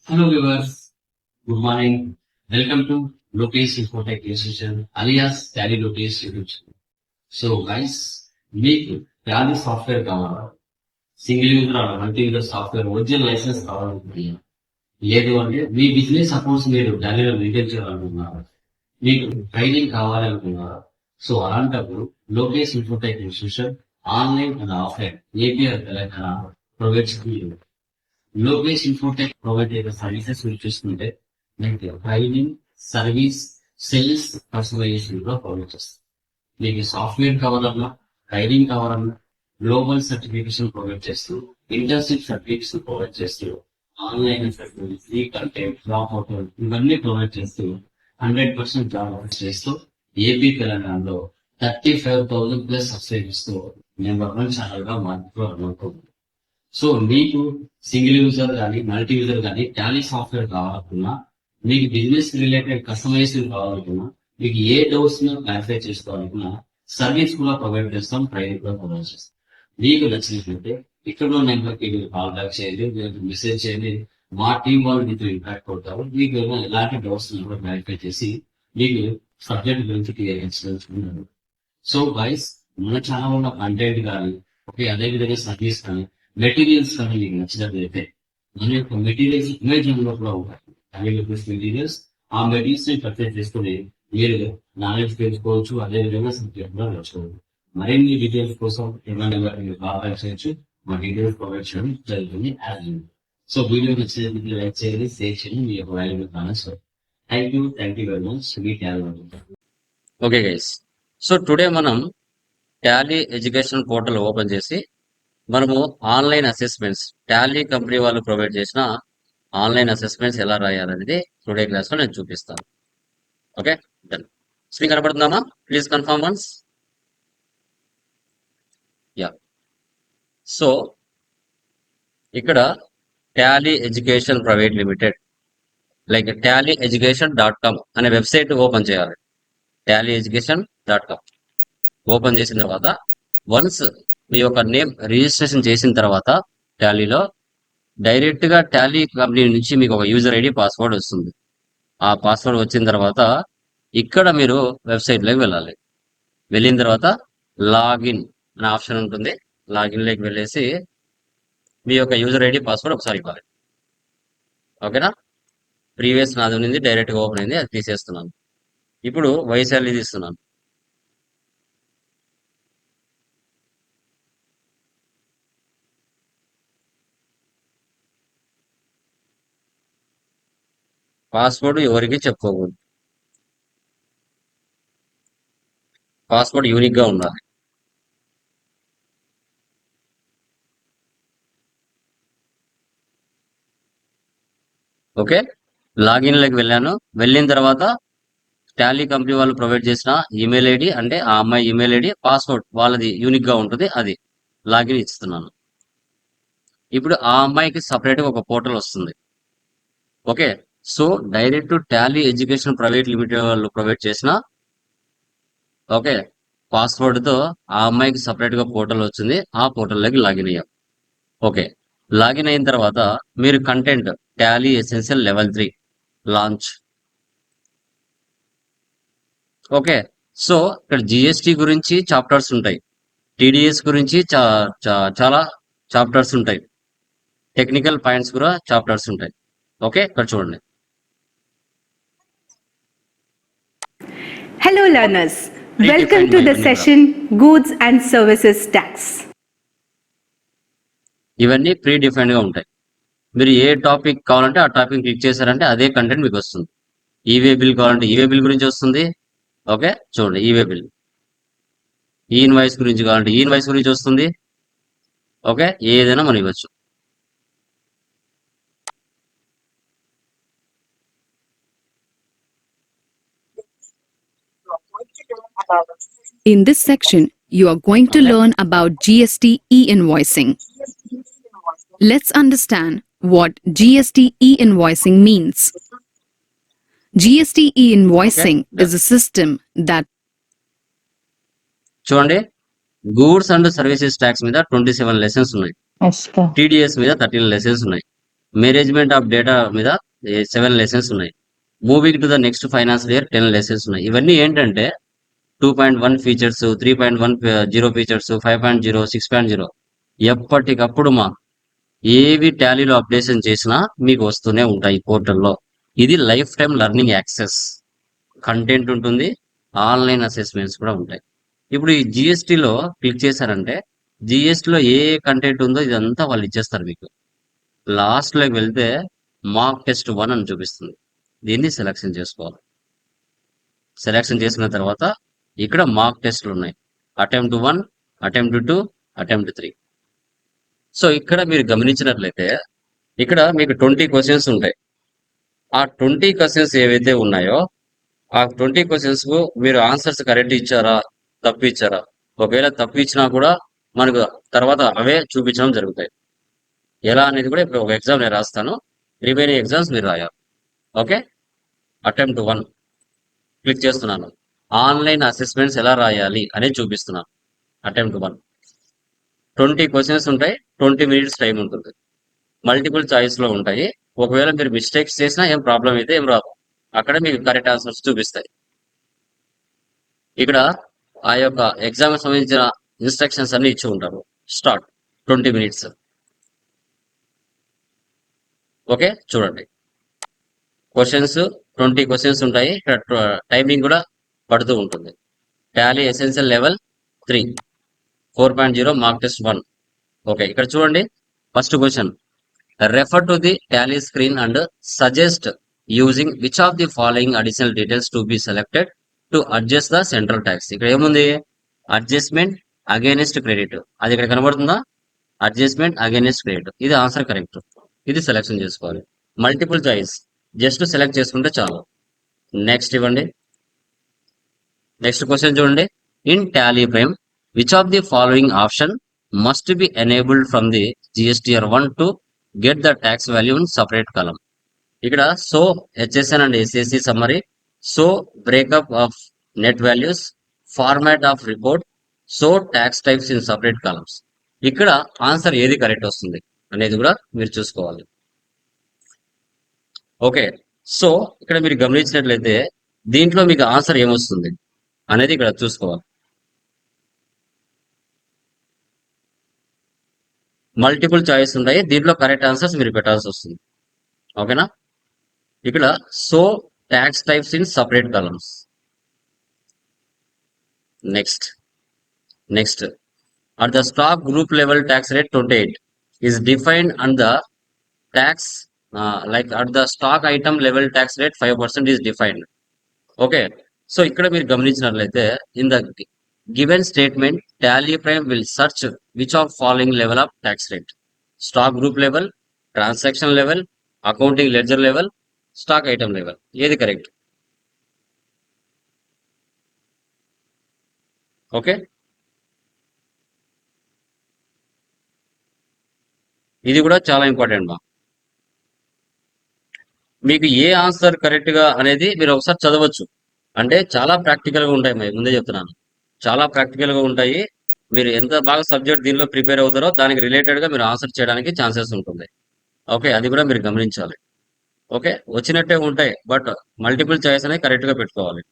Hello viewers, good morning. Welcome to Lokesh Infotech Institution alias Tally Lokesh YouTube channel. So guys, మీకు Tally software కావాలా? Single user multi user software original licence కావాలనుకుంటున్నారా? లేదు అంటే మీ business accounts మీరు టాలీలో maintain చేయాలనుకుంటున్నారా? మీకు training కావాలనుకున్నారా? So అలాంటప్పుడు Lokesh Infotech institution online and offline APR Telangana provides Lokesh Infotech provide చేసే సర్వీసెస్ మీరు చూస్తుంటే మీకు ట్రైనింగ్, సర్వీస్, సేల్స్, కస్టమైజేషన్ కూడా ప్రొవైడ్ చేస్తారు. మీకు సాఫ్ట్వేర్ కావాలన్నా, ట్రైనింగ్ కావాలన్నా, గ్లోబల్ సర్టిఫికేషన్ ప్రొవైడ్ చేస్తూ, ఇంటర్న్షిప్ సర్టిఫికేషన్ ప్రొవైడ్ చేస్తూ, online free content, job portal ఇవన్నీ ప్రొవైడ్ చేస్తూ 100% జాబ్ ఆఫర్ చేస్తూ ఏపీ తెలంగాణలో 35,000 ప్లస్ సబ్స్క్రైబర్స్ తో నెంబర్ 1 ఛానల్ గా మాట్లాడుకుంటున్నాం. సో మీకు సింగిల్ యూజర్ కానీ మల్టీ యూజర్ కానీ టాలీ సాఫ్ట్వేర్ కావాలనుకున్నా, మీకు బిజినెస్ రిలేటెడ్ కస్టమైజేషన్ కావాలనుకున్నా, మీకు ఏ డౌట్స్ క్లారిఫై చేసుకోవాలనుకున్నా సర్వీస్ కూడా ప్రొవైడ్ చేస్తాం, ట్రైనింగ్ కూడా ప్రొవైడ్ చేస్తాం. మీకు నచ్చినట్లయితే ఇక్కడ ఉన్న నెంబర్కి మీరు కాల్ బ్యాక్ చేయండి, మీరు మెసేజ్ చేయండి. మా టీం వాళ్ళు మీతో ఇంపాక్ట్ అవుతారు. మీకు ఎలాంటి డౌట్స్ కూడా క్లారిఫై చేసి మీకు సబ్జెక్ట్ గురించి క్లియర్ చేసుకుంటున్నారు. సో గైస్, మన ఛానల్ ఉన్న కంటెంట్ కానీ, ఓకే, అదే విధంగా సర్వీస్ కానీ, మెటీరియల్స్ కానీ మీకు నచ్చినట్లయితే మన యొక్క మెటీరియల్స్ ఇమేజ్ లో కూడా ఉంటాయి. మెటీరియల్స్ ఆ మెటీరియల్స్ ని పర్చేజ్ చేసుకుని మీరు నాలెడ్జ్ పెంచుకోవచ్చు, అదే విధంగా సబ్జెక్ట్ కూడా నేర్చుకోవచ్చు. మరిన్ని డీటెయిల్స్ కోసం ఏమైనా మీరు బాగా చేయొచ్చు, మా డీటెయిల్స్ ప్రొవైడ్ చేయడం జరుగుతుంది. సో వీడియో నచ్చినట్లయితే లైక్ చేయండి, షేర్ చేయండి, మీ యొక్క valuable comments. Thank you very much. మీ ఓకే గైస్, సో టుడే మనం టాలీ ఎడ్యుకేషన్ పోర్టల్ ఓపెన్ చేసి మనము ఆన్లైన్ అసెస్మెంట్స్, టాలీ కంపెనీ వాళ్ళు ప్రొవైడ్ చేసిన ఆన్లైన్ అసెస్మెంట్స్ ఎలా రాయాలనేది టుడే క్లాస్ లో నేను చూపిస్తాను. Okay, done. స్క్రీన్ కనపడుతుందమ్మా? Please confirm once. Yeah, so ఇక్కడ Tally education private limited like tallyeducation.com అనే వెబ్సైట్ ఓపెన్ చేయాలి. tallyeducation.com ఓపెన్ చేసిన తర్వాత వన్స్ మీ యొక్క నేమ్ రిజిస్ట్రేషన్ చేసిన తర్వాత టాలీలో డైరెక్ట్ గా టాలీ కంపెనీ నుంచి మీకు ఒక యూజర్ ఐడి, పాస్వర్డ్ వస్తుంది. ఆ పాస్వర్డ్ వచ్చిన తర్వాత ఇక్కడ మీరు వెబ్సైట్ లోకి వెళ్ళాలి. వెళ్ళిన తర్వాత లాగిన్ అనే ఆప్షన్ ఉంటుంది. లాగిన్ లోకి వెళ్ళేసి మీ యొక్క యూజర్ ఐడి, పాస్వర్డ్ ఒకసారి ఇవ్వాలి. ఓకేనా? ప్రీవియస్ నాది ఉంది, డైరెక్ట్ గా ఓపెన్ అయింది, అది తీసేస్తున్నాను. ఇప్పుడు వైశాలి తీస్తున్నాను. పాస్వర్డ్ ఎవరికి చెప్పుకోకూడదు. పాస్వర్డ్ యూనిక్ గా ఉండాలి. ఓకే, లాగిన్ లోకి వెళ్ళాను. వెళ్ళిన తర్వాత టాలీ కంపెనీ వాళ్ళు ప్రొవైడ్ చేసిన ఈమెయిల్ ఐడి, అంటే ఆ అమ్మాయి ఈమెయిల్ ఐడి, పాస్వర్డ్ వాళ్ళది యూనిక్ గా ఉంటుంది, అది లాగిన్ ఇస్తున్నాను. ఇప్పుడు ఆ అమ్మాయికి సపరేట్ గా ఒక పోర్టల్ వస్తుంది. Okay, so direct Tally education private limited వాళ్ళు ప్రొవైడ్ చేసిన ఓకే పాస్వర్డ్ తో ఆ అమ్మాయికి సపరేట్ గా పోర్టల్ వచ్చింది. ఆ పోర్టల్ లోకి లాగిన్ అయ్యాం. ఓకే, లాగిన్ అయిన తర్వాత మీరు content Tally essential level 3 launch. Okay, so ఇక్కడ జిఎస్టి గురించి చాప్టర్స్ ఉంటాయి, టీడీఎస్ గురించి చాలా చాప్టర్స్ ఉంటాయి, టెక్నికల్ పాయింట్స్ కూడా చాప్టర్స్ ఉంటాయి. ఓకే, ఇక్కడ చూడండి. Hello learners, welcome to the session Goods and Services Tax. ఇవన్నీ ప్రీ డిఫైన్డ్ గా ఉంటాయి. మీరు ఏ టాపిక్ కావాలంటే ఆ టాపిక్ క్లిక్ చేశారంటే అదే కంటెంట్ మీకు వస్తుంది. ఈవే బిల్ కావాలంటే ఈవే బిల్ గురించి వస్తుంది. ఓకే, చూడండి, ఈవే బిల్. ఈ ఇన్వాయిస్ గురించి కావాలంటే ఈ ఇన్వాయిస్ గురించి వస్తుంది. ఓకే, ఏదైనా మనం ఇవ్వచ్చు. In this section, you are going to learn about GST e-invoicing. Let's understand what GST e-invoicing means. GST e-invoicing is a system that చూడండి, goods and services tax మీద 27 lessons ఉన్నాయి, TDS మీద 13 lessons ఉన్నాయి, management of data మీద 7 lessons ఉన్నాయి. Moving to the next financial year 10 lessons ఉన్నాయి. ఇవన్నీ ఏంటంటే 2.1 ఫీచర్స్, 3.10 ఫీచర్స్, 5.0, 6.0 ఎప్పటికప్పుడు ఏవి టాలీలో అప్డేషన్ చేసినా మీకు వస్తూనే ఉంటాయి పోర్టల్లో. ఇది life time learning access. Content ఉంటుంది, ఆన్లైన్ అసెస్మెంట్స్ కూడా ఉంటాయి. ఇప్పుడు ఈ జిఎస్టీలో క్లిక్ చేశారంటే జిఎస్టీలో ఏ కంటెంట్ ఉందో ఇదంతా వాళ్ళు ఇచ్చేస్తారు మీకు. లాస్ట్లోకి వెళ్తే మాక్ టెస్ట్ 1 అని చూపిస్తుంది. దీన్ని సెలెక్షన్ చేసుకోవాలి. సెలెక్షన్ చేసుకున్న తర్వాత ఇక్కడ మాక్ టెస్ట్లు ఉన్నాయి. Attempt 1, attempt 2, attempt 3. సో ఇక్కడ మీరు గమనించినట్లయితే ఇక్కడ మీకు 20 క్వశ్చన్స్ ఉంటాయి. ఆ 20 క్వశ్చన్స్ ఏవైతే ఉన్నాయో ఆ 20 క్వశ్చన్స్ కు మీరు ఆన్సర్స్ కరెక్ట్ ఇచ్చారా, తప్పు ఇచ్చారా? ఒకవేళ తప్పు ఇచ్చినా కూడా మనకు తర్వాత అవే చూపించడం జరుగుతాయి. ఎలా అనేది కూడా ఇప్పుడు ఒక ఎగ్జామ్ నేను రాస్తాను, రిమైనింగ్ ఎగ్జామ్స్ మీరు రాయాలి. ఓకే, అటెంప్ట్ 1 క్లిక్ చేస్తున్నాను. ఆన్లైన్ అసెస్మెంట్స్ ఎలా రాయాలి అనేది చూపిస్తున్నాను. అటెంప్ట్ 1 20 క్వశ్చన్స్ ఉంటాయి, 20 మినిట్స్ టైం ఉంటుంది. మల్టిపుల్ చాయిస్ లో ఉంటాయి. ఒకవేళ మీరు మిస్టేక్స్ చేసినా ఏం ప్రాబ్లం అయితే ఏం రాదు, అక్కడ మీకు కరెక్ట్ ఆన్సర్స్ చూపిస్తాయి. ఇక్కడ ఆ యొక్క ఎగ్జామ్ సంబంధించిన ఇన్స్ట్రక్షన్స్ అన్ని ఇచ్చి ఉంటారు. Start 20 minutes. ఓకే, చూడండి క్వశ్చన్స్ 20 క్వశ్చన్స్ ఉంటాయి. ఇక్కడ టైమింగ్ కూడా పడుతూ ఉంటుంది. Tally essential level 3, 4.0 mark test 1. Okay, ఇక్కడ చూడండి first question. Refer to the Tally screen and suggest using which of the following additional details to be selected to adjust the central tax. ఇక్కడ ఏముంది? Adjustment against credit. అది ఇక్కడ కనబడుతుందా? Adjustment against credit. ఇది answer correct. ఇది selection చేసుకోవాలి. Multiple choice just select చేసుకుంటే చాలు. నెక్స్ట్ ఇవ్వండి. నెక్స్ట్ క్వశ్చన్ చూడండి. In Tally prime which of the following option must be enabled from the GSTR 1 to get the tax value in separate column. ఇక్కడ so HSN and SSC summary, so breakup of net values, format of report, so tax types in separate columns. ఇక్కడ answer ఏది correct వస్తుంది అనేది కూడా మీరు చూసుకోవాలి. Okay, so ఇక్కడ మీరు గమనించినట్లయితే దీంట్లో మీకు ఆన్సర్ ఏమొస్తుంది అనేది ఇక్కడ చూసుకోవాలి. మల్టిపుల్ చాయిస్ ఉంటాయి, దీంట్లో కరెక్ట్ ఆన్సర్స్ మీరు పెట్టాల్సి వస్తుంది. ఓకేనా? ఇక్కడ so tax types in separate columns. Next at the stock group level tax rate 28 is defined and the tax like at the stock item level tax rate 5% is defined. Okay, so ఇక్కడ మీరు గమనించినట్లయితే in the given statement tally prime will search which of following level of tax rate: stock group level, transaction level, accounting ledger level, stock item level. ఏది correct? Okay, ఇది కూడా చాలా important మీకు ఏ answer correct గా అనేది మీరు ఒకసారి చదవచ్చు. అంటే చాలా ప్రాక్టికల్ గా ఉంటాయి, ముందే చెప్తున్నాను, చాలా ప్రాక్టికల్ గా ఉంటాయి. మీరు ఎంత బాగా సబ్జెక్ట్ దీనిలో ప్రిపేర్ అవుతారో దానికి రిలేటెడ్ గా మీరు ఆన్సర్ చేయడానికి ఛాన్సెస్ ఉంటుంది. ఓకే, అది కూడా మీరు గమనించాలి. ఓకే, వచ్చినట్టే ఉంటాయి బట్ మల్టిపుల్ చాయిస్ అనేది కరెక్ట్ గా పెట్టుకోవాలి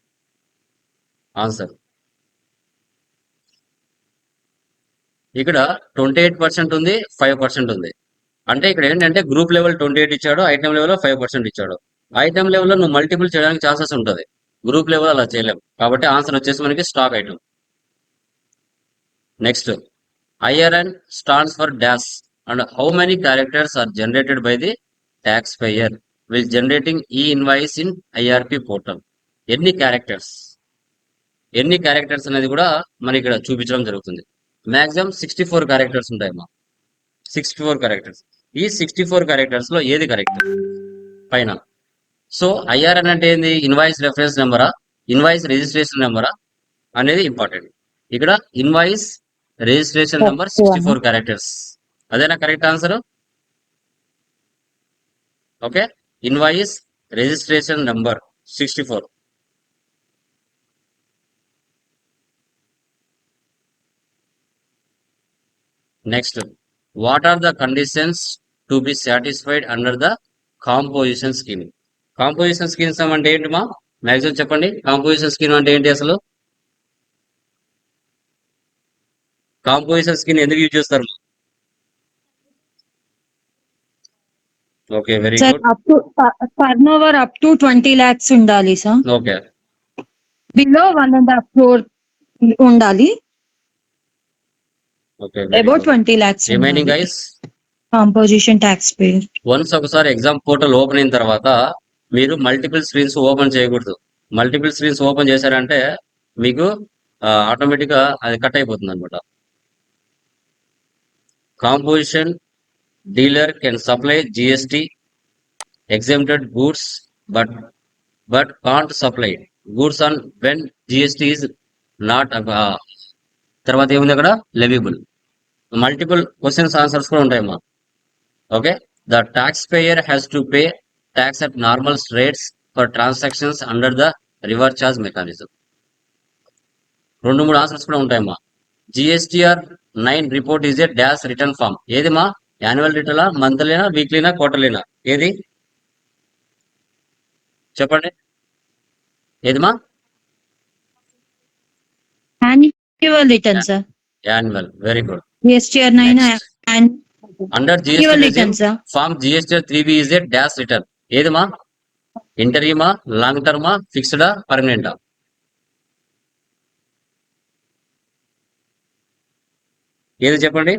ఆన్సర్. ఇక్కడ 28% ఉంది, 5% ఉంది. అంటే ఇక్కడ ఏంటంటే గ్రూప్ లెవెల్ 28 ఇచ్చాడు, ఐటమ్ లెవెల్ 5% ఇచ్చాడు. ఐటమ్ లెవెల్లో నువ్వు మల్టిపుల్ చేయడానికి ఛాన్సెస్ ఉంటుంది, గ్రూప్ లెవెల్ అలా చేయలేము. కాబట్టి ఆన్సర్ వచ్చేసి మనకి stock item. Next, IRN stands for dash and how many characters are generated by the tax payer will generating e invoice in IRP portal. ఎన్ని క్యారెక్టర్స్ అనేది కూడా మనకి ఇక్కడ చూపించడం జరుగుతుంది. మాక్సిమం 64 క్యారెక్టర్స్ ఉంటాయమ్మా, 64 క్యారెక్టర్స్. ఈ 64 క్యారెక్టర్స్ లో ఏది కరెక్ట్ పైన. సో IRN అంటే ఏంది? ఇన్వాయిస్ రెఫరెన్స్ నెంబరా, ఇన్వాయిస్ రిజిస్ట్రేషన్ నెంబరా అనేది ఇంపార్టెంట్. ఇక్కడ ఇన్వాయిస్ రిజిస్ట్రేషన్ నెంబర్ 64 క్యారెక్టర్స్. అదేనా correct answer? Okay, invoice registration number 64. Next, what are the conditions to be satisfied under the composition scheme. Composition schemes అంటే ఏంటి మా మ్యాక్సిమం చెప్పండి. కాంపోజిషన్ స్కీమ్ అంటే ఏంటి అసలు? కాంపోజిషన్ స్కీమ్ ఎందుకు యూజ్ చేస్తారు? Okay, very sir good. Up to turn over up to 20 lakhs ఉండాలి సార్. ఓకే, బిలో 1.5 crore ఉండాలి. Okay, very about good. 20 lakhs remaining ఉండాలి. Guys, composition tax payer. Once ఒకసారి exam portal open అయిన తర్వాత మీరు multiple screens open చేయకూడదు. Multiple screens open చేశారంటే మీకు ఆటోమేటిక్ గా అది కట్ అయిపోతుంది అనమాట. Composition dealer can supply GST exempted goods but can't supply goods on when GST is not. తర్వాత ఏముంది అక్కడ? లెవిబుల్. మల్టిపుల్ క్వశ్చన్స్ ఆన్సర్స్ కూడా ఉంటాయమ్మా. Okay, the taxpayer has to pay tax at normal rates for transactions under the reverse charge mechanism. 2-3 answers కూడా ఉంటాయమ్మా. GSTR 9 report is a dash return form. ఏదిమా? Annual రిటర్నా, మంత్లీనా, వీక్లీనా, క్వార్టర్లీనా? ఏది చెప్పండి? ఏదిమా? Annual return sir. Annual, very good. GSTR 9 next, under GST annual regime, return sir. Form GSTR 3B is a dash return. ఏదిమా? ఇంటరీమా, లాంగ్ టర్మా, ఫిక్స్డా, పర్మనెంటా? ఏది చెప్పండి?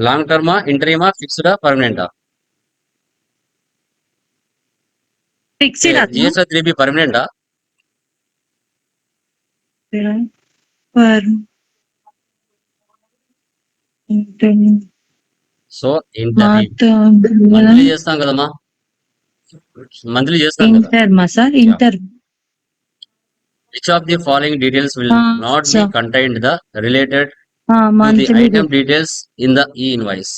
లాంగ్ టర్మా, ఇంటరీమా, ఫిక్స్డా, పర్మనెంటా? ఫిక్స్డ్ జిఎస్ఆర్ 3B పర్మనెంటా? సో ఇంటరీ మంత్లీ చేస్తాం కదమ్మా, మంత్లీ చేస్తాం కదా. ఇంటర్ మా sir. Inter which of the following details will not be sir. Contained the related to the monthly item details in the e invoice.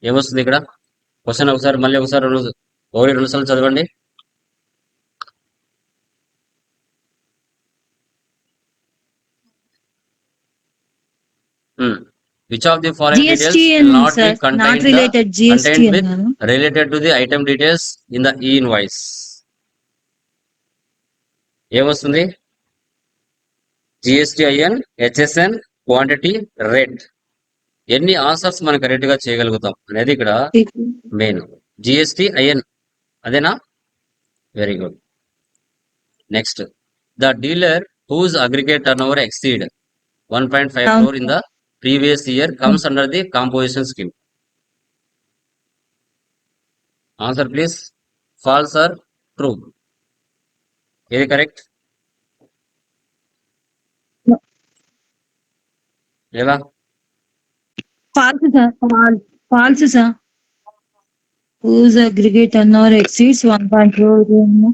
ఏమొస్తుంది ఇక్కడ question? ఒకసారి మళ్ళీ ఒకసారి రెండు సార్లు చదవండి. Which of the following details will not be not contained related GST with అన్నారు. related to the item details in the e-invoice? ఏమొస్తుంది? GSTIN, HSN, quantity, rate. ఎన్ని ఆన్సర్స్ మనం కరెక్ట్ గా చేయగలుగుతాం అనేది ఇక్కడ మెయిన్. జిఎస్టిఐఎన్ అదేనా? Very good. Next, the dealer whose aggregate turnover exceed 1.5 crore in the previous year comes under the composition scheme. Answer please. False or true? Is it correct? ఎలా? False sir. False sir. Whose aggregate turnover exceeds 1.4 crore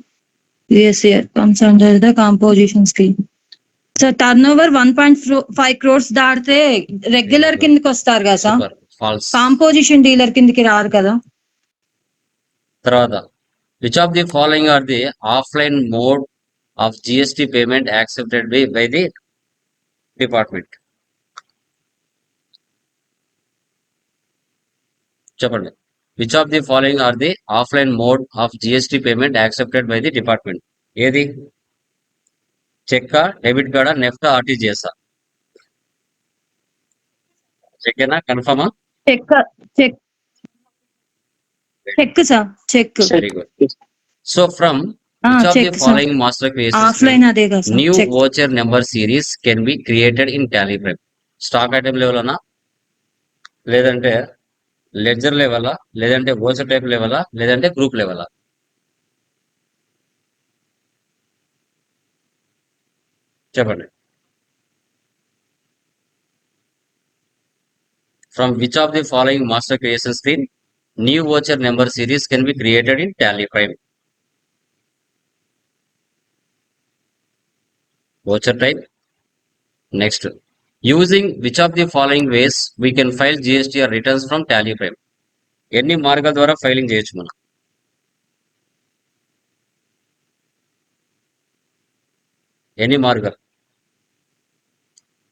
this year comes under the composition scheme. So turnover 1.5 crores దాటితే regular కిందకి వస్తారు కదా సార్. Super. False. Composition dealer కిందకి రారు కదా. తర్వాత, which of the following are the offline mode of GST payment accepted by the department? చెప్పండి. Which of the following are the offline mode of GST payment accepted by the department? ఏది? Cheque, debit కార్డా, NEFT, RTGS? చెక్కేనా? కన్ఫర్మా? Cheque cheque cheque sir. Cheque. Very good. So from which of the cheque sir. following master creation offline అదే కదా sir. new cheque. voucher number series can be created in tally prep? Stock item level అనా, లేదంటే ledger లెవెలా, లేదంటే voucher type లెవెలా, లేదంటే group లెవెలా? చెప్పండి. From which of the following master creation scheme new voucher number series can be created in tally prime? Voucher type. Next, using which of the following ways we can file GST or returns from tally prime? ఎన్ని మార్గాల ద్వారా filing చేయొచ్చు మనం? ఎన్ని మార్గాలు?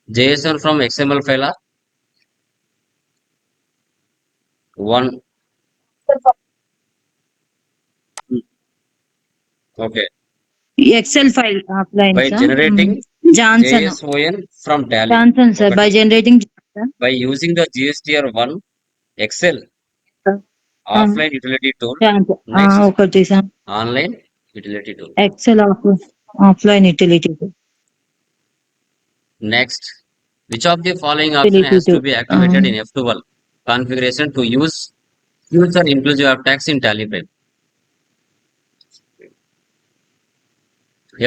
JSON from XML ఫైలా, one. Okay. Excel file offline, By sir. generating Johnson. JSON from Tally. Johnson, sir. ఒకటి. By generating Johnson. By using the GSTR 1 Excel offline utility tool. Johnson. Next, ఒకటి sir. online utility tool. Excel offline utility. Next, which of the following option has to be activated in F12 configuration to use future inclusive of tax in Tally Prime?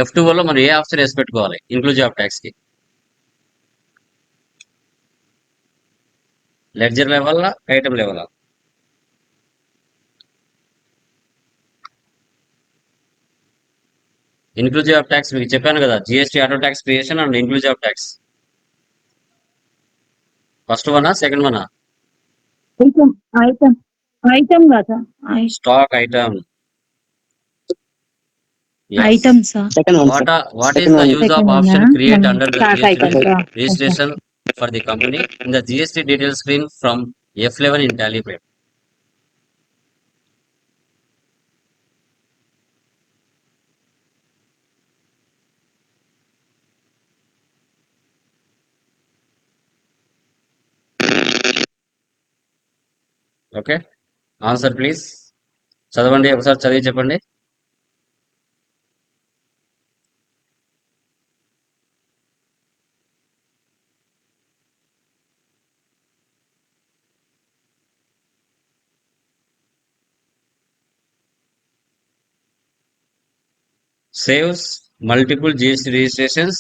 F12 లో మనం ఏ option వేసి పెట్టుకోవాలి inclusive of tax కి? Ledger level, item level? Inclusive of tax మీకు చెప్పాను కదా, GST auto tax creation and inclusive of tax. First వనా second వనా? ఐటమ్ కదా. Stock item. Item, sir. Second one, sir. What is Second the one. use of Second one, option yeah. create under the Stock GST item, sir. registration for the company in the GST details screen from F11 in Tally Prime? Okay, answer please. చదవండి, ఒకసారి చదివి చెప్పండి. Saves multiple GST registrations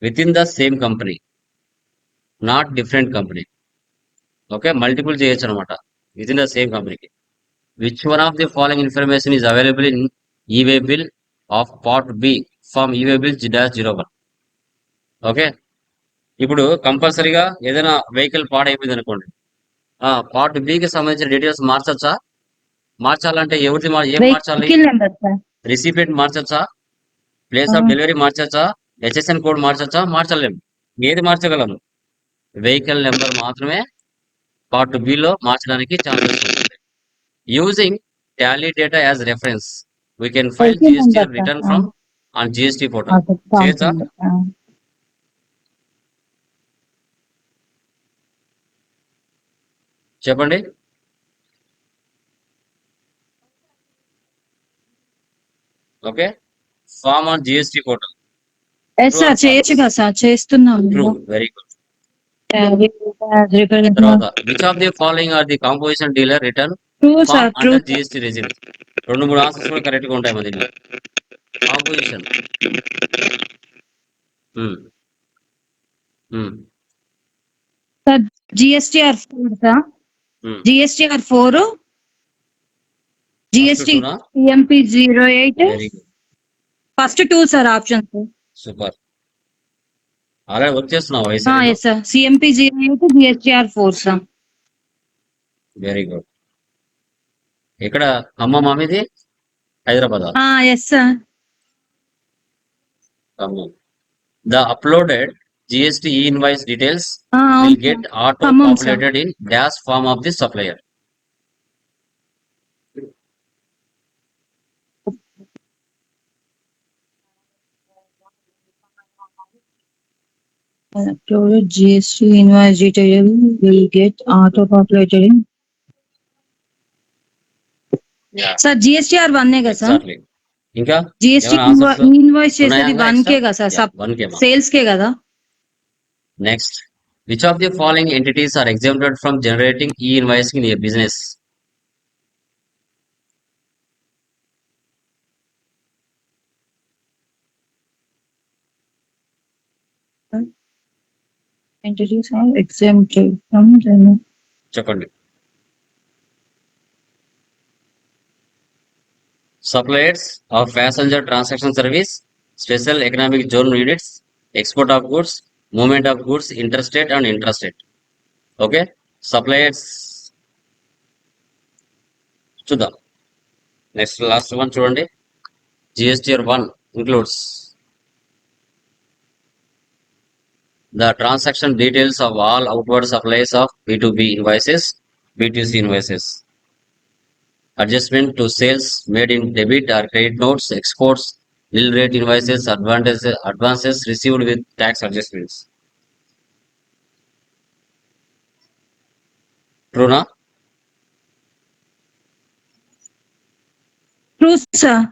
within the same company, not different company. Okay, multiple చేయొచ్చు అనమాట within the same company. Which one of the following information is available in e-way bill of part B from e-way bill -01? Okay, ఇప్పుడు కంపల్సరీగా ఏదైనా vehicle పాడైపోయింది అనుకోండి, part బికి సంబంధించిన details మార్చచ్చా? మార్చాలంటే ఎవరిది ఏం మార్చాలి? రిసిపియంట్ మార్చచ్చా? ప్లేస్ ఆఫ్ డెలివరీ మార్చచ్చా? హెచ్ఎస్ఎన్ కోడ్ మార్చచ్చా? మార్చలేము. ఏది మార్చగలము? వెహికల్ నెంబర్ మాత్రమే పార్ట్ బిలో మార్చడానికి ఛాన్సెస్ ఉంటుంది. Using Tally data as reference we can file GST return from on GST portal. చేయొచ్చా? చెప్పండి. Okay, form on GST portal. చేయొచ్చు కదా సార్, చేస్తున్నాం. True, very good. తర్వాత which of the following are the composition dealer return form under GST regime? 2-3 answers కూడా correct గా ఉంటాయి మా దీంట్లో. Composition GSTR 4 sir. GSTR 4, GST CMP 08. Very good. First 2 sir options. Super, అలా work చేస్తున్నావు. Yes sir, CMP 08, GSTR 4 sir. Very good. ఇక్కడ అమ్మ మామిది Hyderabad. Yes sir. The uploaded GST e-invoice details will get auto-populated in dash form of the supplier. Uploaded GST invoice detail will get auto-populated in. Sir GSTR 1 కదా sir? Exactly. ఇంకా GST invoice చేసేది 1 కే కదా sir, sales కే కదా. Next, which of the following entities are exempted from generating e-invoicing in a business? Entities are exempted from చెప్పండి. Suppliers of passenger transaction service, special economic zone units, export of goods, movement of goods interstate and intrastate. Okay, suppliers చూద్దాం. Next last one చూడండి. GSTR 1 includes the transaction details of all outward supplies of B2B invoices B2C invoices. Adjustment to sales made in debit or credit notes, exports, nil rate invoices, advances received with tax adjustments. True na? True sir.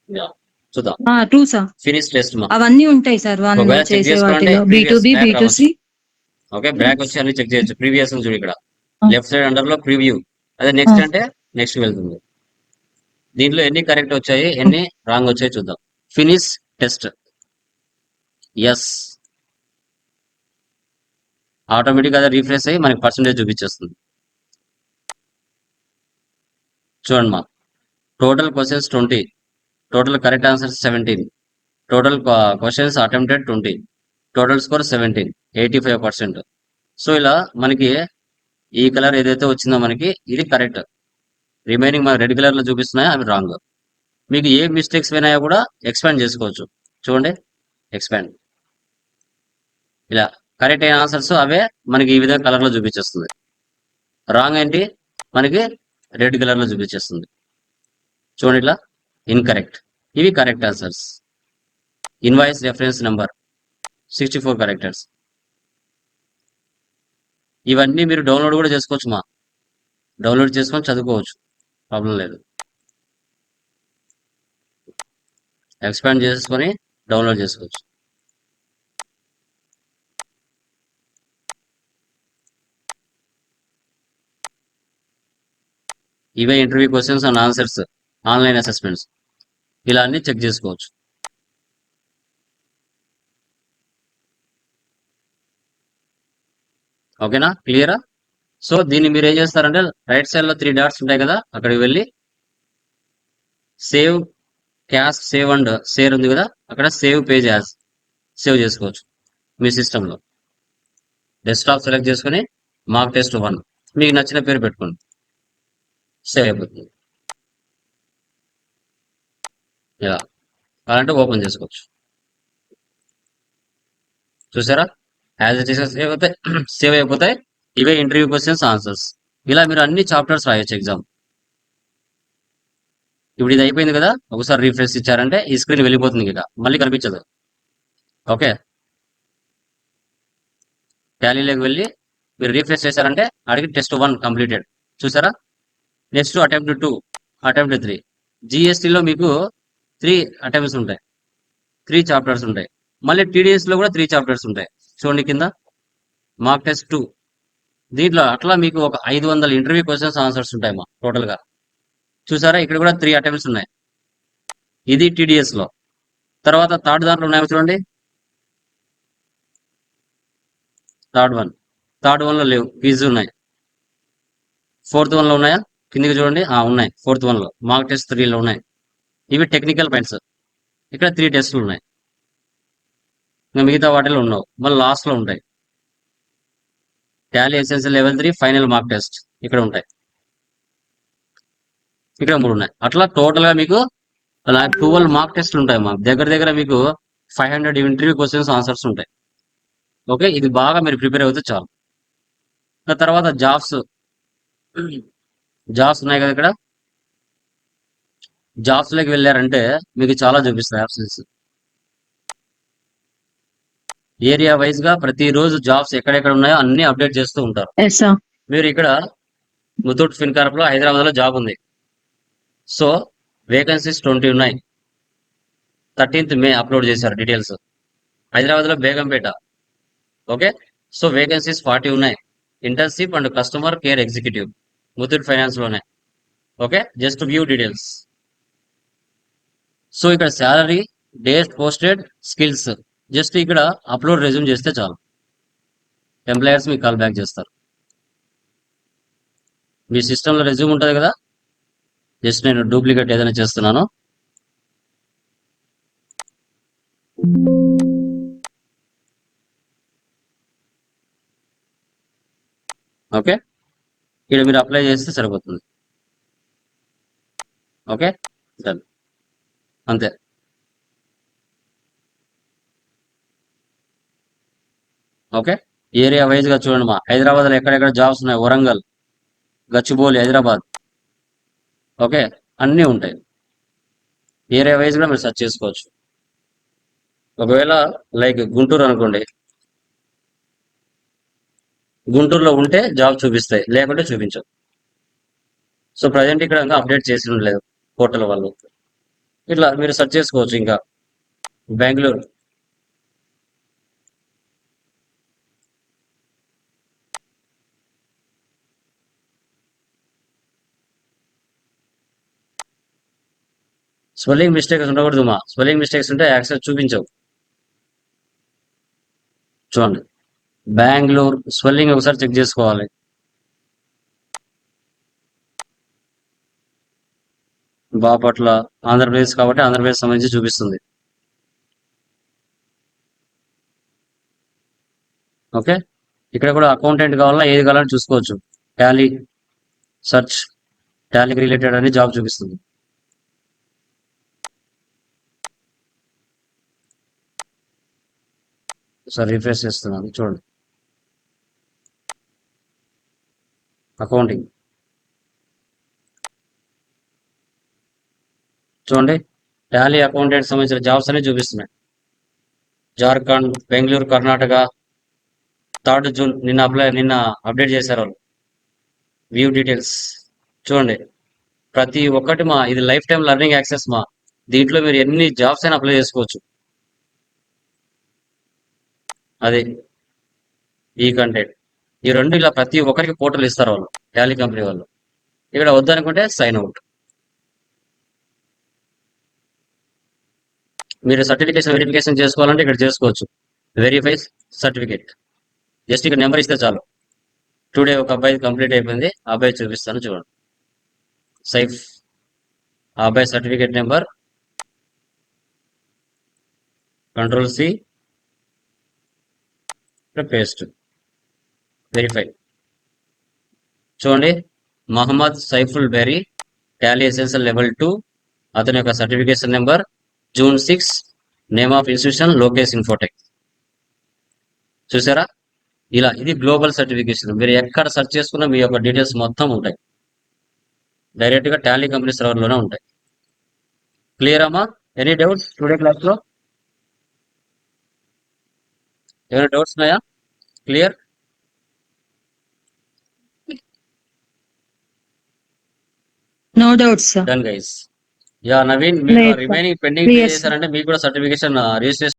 Yeah. చూద్దాం. True sir. Finish test మా. అవన్నీ ఉంటాయి sir one ఒకవేళ check చేసే చేసుకోవాలంటే వాటిలో previous B2B back B2C. రావచ్చు. Okay, back వచ్చి అన్ని చెక్ చేయొచ్చు. ప్రీవియస్ చూడు ఇక్కడ లెఫ్ట్ సైడ్ అండర్ లో ప్రివ్యూ, అదే నెక్స్ట్ అంటే నెక్స్ట్ వెళ్తుంది. దీంట్లో ఎన్ని కరెక్ట్ వచ్చాయి, ఎన్ని రాంగ్ వచ్చాయి చూద్దాం. Finish test. ఎస్, ఆటోమేటిక్ గా రీఫ్రెష్ అయ్యి మనకి పర్సంటేజ్ చూపించేస్తుంది. చూడండి మా, total questions 20, total correct answers 17, total questions attempted 20, total score 17, 85%. So ఇలా మనకి ఈ కలర్ ఏదైతే వచ్చిందో మనకి ఇది కరెక్ట్, రిమైనింగ్ మన రెడ్ కలర్ లో చూపిస్తున్నాయో అవి రాంగ్. మీకు ఏ మిస్టేక్స్ అయినాయో కూడా ఎక్స్పాండ్ చేసుకోవచ్చు. చూడండి, ఎక్స్పాండ్. ఇలా కరెక్ట్ అయిన ఆన్సర్స్ అవే మనకి ఈ విధంగా కలర్ లో చూపించేస్తుంది. రాంగ్ ఏంటి మనకి రెడ్ కలర్ లో చూపించేస్తుంది. చూడండి, ఇట్లా ఇన్కరెక్ట్. ఇవి correct answers. Invoice reference number 64 కరెక్టర్స్. ఇవన్నీ మీరు డౌన్లోడ్ కూడా చేసుకోవచ్చు మా, డౌన్లోడ్ చేసుకొని చదువుకోవచ్చు, ప్రాబ్లం లేదు. ఎక్స్పాండ్ చేసుకొని డౌన్లోడ్ చేసుకోవచ్చు. ఇవే interview questions and answers, online assessments, ఇలా అన్ని చెక్ చేసుకోవచ్చు. ఓకేనా, క్లియరా? సో దీన్ని మీరు ఏం చేస్తారంటే రైట్ సైడ్ లో 3 డాట్స్ ఉంటాయి కదా, అక్కడికి వెళ్ళి save caste, save and share ఉంది కదా, అక్కడ సేవ్ పేజ్ యాజ్ సేవ్ చేసుకోవచ్చు మీ సిస్టంలో. డెస్క్టాప్ సెలెక్ట్ చేసుకుని మార్క్ టెస్ట్ 1 మీకు నచ్చిన పేరు పెట్టుకోండి, సేవ్ అయిపోతుంది. ఇలా కావాలంటే ఓపెన్ చేసుకోవచ్చు. చూసారా, యాజ్ ఇట్ ఈస్ సేవ్ అయిపోతాయి. ఇవే ఇంటర్వ్యూ క్వశ్చన్స్ ఆన్సర్స్. ఇలా మీరు అన్ని చాప్టర్స్ రాయొచ్చు ఎగ్జామ్. ఇప్పుడు ఇది అయిపోయింది కదా, ఒకసారి రీఫ్రెష్ ఇచ్చారంటే ఈ స్క్రీన్ వెళ్ళిపోతుంది, ఇక మళ్ళీ కనిపించదు. ఓకే, టాలీలోకి వెళ్ళి మీరు రీఫ్రెష్ చేశారంటే అడిగి టెస్ట్ 1 కంప్లీటెడ్. చూసారా, నెక్స్ట్ అటెంప్ట్ 2, అటెంప్ట్ 3. జిఎస్టీలో మీకు 3 అటెంప్ట్స్ ఉంటాయి, 3 చాప్టర్స్ ఉంటాయి. మళ్ళీ టీడీఎస్ లో కూడా 3 చాప్టర్స్ ఉంటాయి. చూడండి కింద మార్క్ టెస్ట్ 2, దీంట్లో అట్లా మీకు ఒక 500 ఇంటర్వ్యూ క్వశ్చన్స్ ఆన్సర్స్ ఉంటాయి మా టోటల్ గా. చూసారా, ఇక్కడ కూడా 3 అటెంప్ట్స్ ఉన్నాయి. ఇది టీడీఎస్ లో. తర్వాత థర్డ్ దాంట్లో ఉన్నాయి చూడండి, థర్డ్ వన్ లో లేవు, క్విజ్ ఉన్నాయి. ఫోర్త్ వన్ లో ఉన్నాయా, కిందికి చూడండి, ఉన్నాయి. ఫోర్త్ వన్ లో మార్క్ టెస్ట్ 3 లో ఉన్నాయి. ఇవి టెక్నికల్ పాయింట్స్. ఇక్కడ 3 టెస్టులు ఉన్నాయి, ఇంకా మిగతా వాటిలో ఉండవు, మళ్ళీ లాస్ట్ లో ఉంటాయి. Tally essential level 3 final mark test ఇక్కడ ఉంటాయి. ఇక్కడ 3 ఉన్నాయి. అట్లా టోటల్ గా మీకు 12 మార్క్ టెస్ట్లు ఉంటాయి మాకు. దగ్గర దగ్గర మీకు 500 ఇంటర్వ్యూ క్వశ్చన్స్ ఆన్సర్స్ ఉంటాయి. ఓకే, ఇది బాగా మీరు ప్రిపేర్ అవుతే చాలు. తర్వాత జాబ్స్ ఉన్నాయి కదా, ఇక్కడ జాబ్స్ లోకి వెళ్ళారంటే మీకు చాలా చూపిస్తాయి ఆప్షన్స్. ఏరియా వైజ్ గా ప్రతిరోజు జాబ్స్ ఎక్కడెక్కడ ఉన్నాయో అన్ని అప్డేట్ చేస్తూ ఉంటారు. మీరు ఇక్కడ ముతూట్ ఫిన్కార్ప్ లో హైదరాబాద్ లో జాబ్ ఉంది. సో వేకెన్సీస్ 20 ఉన్నాయి. 13th మే అప్లోడ్ చేశారు డీటెయిల్స్. హైదరాబాద్ లో బేగంపేట. ఓకే, సో వేకెన్సీస్ 40 ఉన్నాయి. Internship and customer care executive Muthoot finance లోనే. Okay, just view details. So ఇక్కడ salary, date posted, skills, just ఇక్కడ అప్లోడ్ రెజ్యూమ్ చేస్తే చాలు, ఎంప్లాయర్స్ మీకు కాల్ బ్యాక్ చేస్తారు. మీ సిస్టంలో రెజ్యూమ్ ఉంటుంది కదా, జస్ట్ నేను డూప్లికేట్ ఏదైనా చేస్తున్నాను. ఓకే, ఇక్కడ మీరు అప్లై చేస్తే సరిపోతుంది. ఓకే, డన్, అంతే. ఓకే. ఏరియా వైజ్ గా చూడండి మా హైదరాబాద్ లో ఎక్కడెక్కడ జాబ్స్ ఉన్నాయి, వరంగల్, గచ్చిబౌలి, హైదరాబాద్. ఓకే, అన్నీ ఉంటాయి. ఏరియా వైజ్ గా మీరు సెర్చ్ చేసుకోవచ్చు. ఒకవేళ లైక్ గుంటూరు అనుకోండి, గుంటూరులో ఉంటే జాబ్ చూపిస్తాయి, లేకుంటే చూపించవు. సో ప్రజెంట్ ఇక్కడ ఇంకా అప్డేట్ చేసి ఉండలేదు పోర్టల్ వాళ్ళు. ఇట్లా మీరు సెర్చ్ చేసుకోవచ్చు. ఇంకా బెంగళూరు, స్పెల్లింగ్ మిస్టేక్స్ ఉండకూడదు మా. స్పెల్లింగ్ మిస్టేక్స్ ఉంటే యాక్సెస్ చూపించవు. చూడండి, బెంగళూరు స్పెల్లింగ్ ఒకసారి చెక్ చేసుకోవాలి. బాపట్ల ఆంధ్రప్రదేశ్ కాబట్టి ఆంధ్రప్రదేశ్ సంబంధించి చూపిస్తుంది. ఓకే, ఇక్కడ కూడా అకౌంటెంట్ కావాలా, ఏది కావాలని చూసుకోవచ్చు. టాలీ సర్చ్, టాలీకి రిలేటెడ్ అని జాబ్ చూపిస్తుంది. సార్ రిఫ్రెష్ చేస్తున్నాను, చూడండి. అకౌంటింగ్ చూడండి, టాలీ అకౌంటెంట్ సంబంధించిన జాబ్స్ అనేవి చూపిస్తున్నాయి. జార్ఖండ్, బెంగళూరు, కర్ణాటక 3 జూన్ నిన్న అప్డేట్ చేశారు వాళ్ళు. వ్యూ డీటెయిల్స్ చూడండి, ప్రతి ఒక్కటి మా ఇది లైఫ్ టైం లెర్నింగ్ యాక్సెస్ మా. దీంట్లో మీరు ఎన్ని జాబ్స్ అయినా అప్లై చేసుకోవచ్చు. అదే ఈ కంటెంట్, ఈ రెండు ఇలా ప్రతి ఒక్కరికి పోర్టల్ ఇస్తారు వాళ్ళు, టాలీ కంపెనీ వాళ్ళు. ఇక్కడ వద్దనుకుంటే సైన్ అవుట్. మీరు సర్టిఫికేషన్ వెరిఫికేషన్ చేసుకోవాలంటే ఇక్కడ చేసుకోవచ్చు. వెరిఫై సర్టిఫికేట్, జస్ట్ ఇక్కడ నెంబర్ ఇస్తే చాలు. టుడే ఒక అబ్బాయి కంప్లీట్ అయిపోయింది, ఆ అబ్బాయి చూపిస్తాను చూడండి. సైఫ్, ఆ అబ్బాయి certificate number Ctrl+C, paste, verify. చూడండి, Mohammed Saiful Beri, Tally essential level 2, అతని యొక్క certification number June 6, name of institution Lokesh Infotech. చూసారా, ఇలా ఇది గ్లోబల్ సర్టిఫికేషన్. మీరు ఎక్కడ సెర్చ్ చేసుకున్నా మీ యొక్క డీటెయిల్స్ మొత్తం ఉంటాయి, డైరెక్ట్ గా టాలీ కంపెనీ సర్వర్ లోనే ఉంటాయి. క్లియర్ అమ్మా? ఎనీ డౌట్స్ టుడే క్లాస్ లో? ఏమైనా డౌట్స్ ఉన్నాయా? Clear? No doubts, sir. Done guys. Yeah Naveen, మీరు Right, sir. Remaining pending pay Clear, sir. చేశారంటే మీకు కూడా సర్టిఫికేషన్ రిజిస్ట్రేషన్